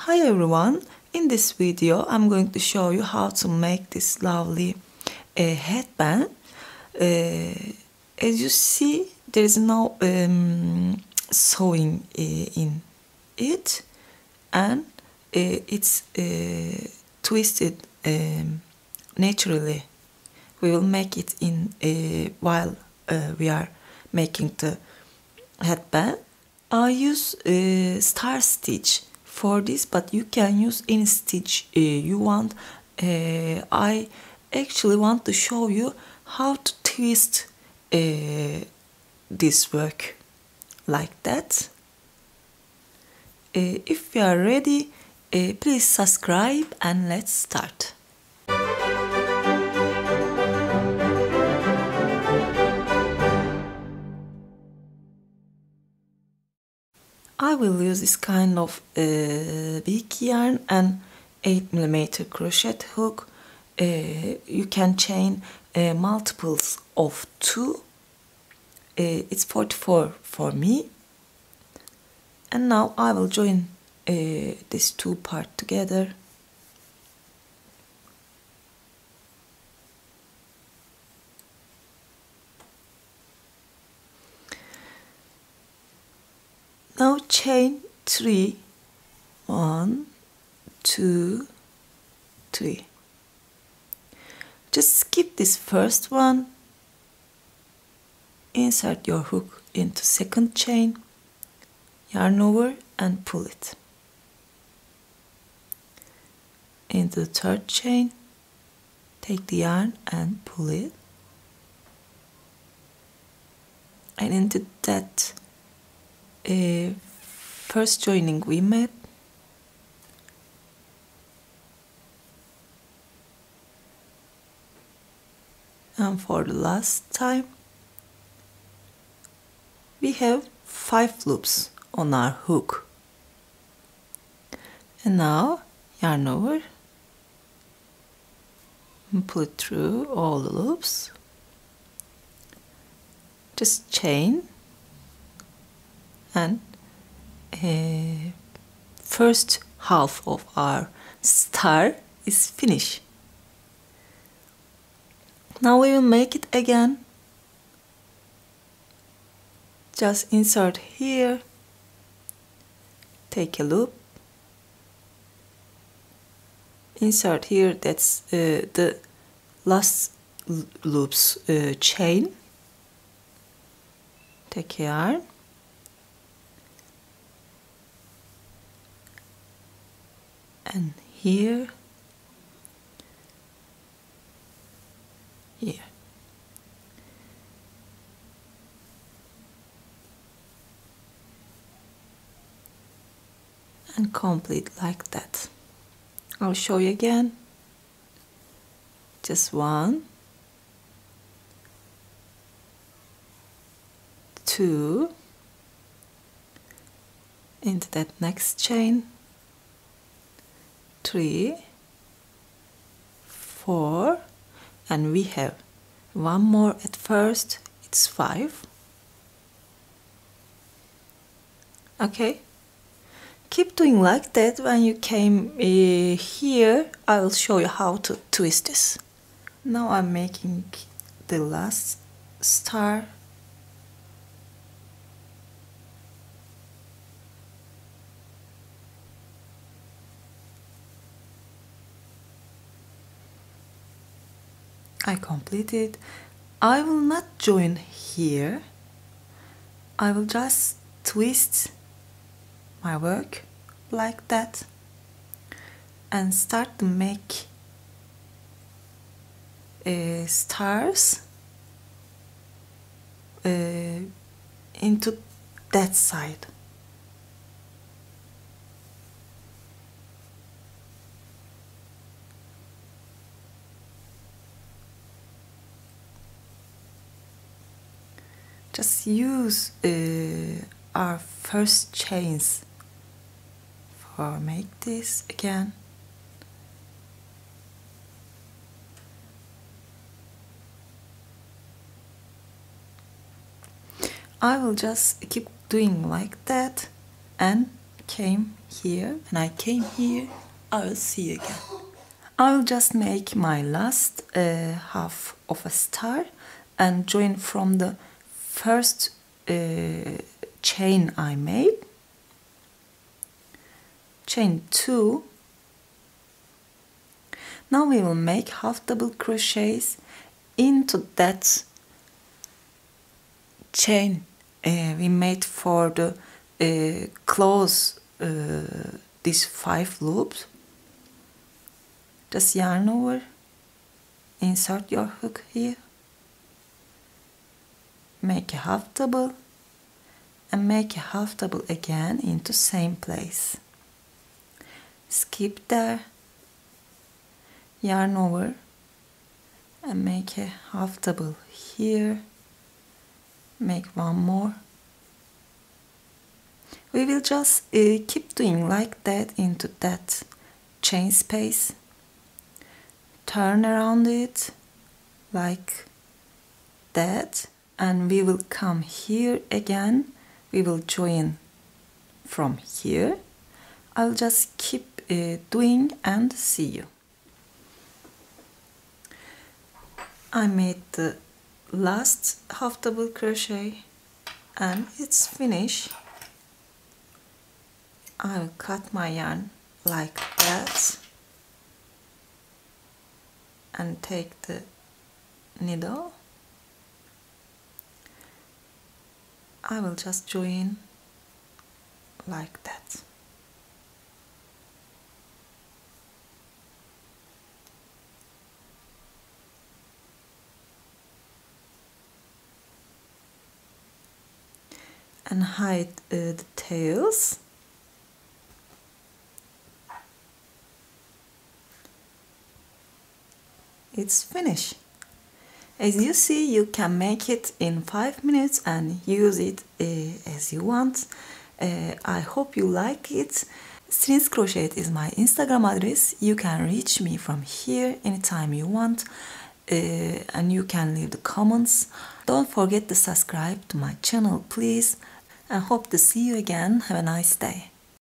Hi everyone, in this video I'm going to show you how to make this lovely headband. As you see, there is no sewing in it, and it's twisted naturally. We will make it in while we are making the headband. I use star stitch for this, but you can use any stitch you want. I actually want to show you how to twist this work like that. If you are ready, please subscribe and let's start. I will use this kind of big yarn and 8mm crochet hook. You can chain multiples of 2. It's 44 for me. And now I will join these two parts together. Now chain 3, 1, 2, 3. Just skip this first one, insert your hook into second chain, yarn over and pull it. Into the third chain, take the yarn and pull it. And into that first joining we made, and for the last time we have 5 loops on our hook. And now yarn over and pull it through all the loops. Just chain, and first half of our star is finished. Now we will make it again. Just insert here, take a loop, insert here, that's the last loop's chain, take a yarn, and here, here. And complete like that. I'll show you again. Just 1, 2, into that next chain, 3, 4, and we have one more at first, it's 5. Okay, keep doing like that. When you came here, I will show you how to twist this. Now I'm making the last star. I completed. I will not join here. I will just twist my work like that and start to make stars into that side. Just use our first chains for make this again. I will just keep doing like that and came here, when I came here, I will see you again. I will just make my last half of a star and join from the first chain I made. Chain 2. Now we will make half double crochets into that chain we made for the close these 5 loops. Just yarn over, insert your hook here, make a half double and make a half double again into same place. Skip there, yarn over and make a half double here, make one more. We will just keep doing like that into that chain space. Turn around it like that and we will come here again. We will join from here. I'll just keep doing and see you. I made the last half double crochet and it's finished. I will cut my yarn like that and take the needle. I will just join like that. And hide the tails. It's finished. As you see, you can make it in 5 minutes and use it as you want. I hope you like it. Sirin's Crochet is my Instagram address. You can reach me from here anytime you want, and you can leave the comments. Don't forget to subscribe to my channel, please, and hope to see you again. Have a nice day.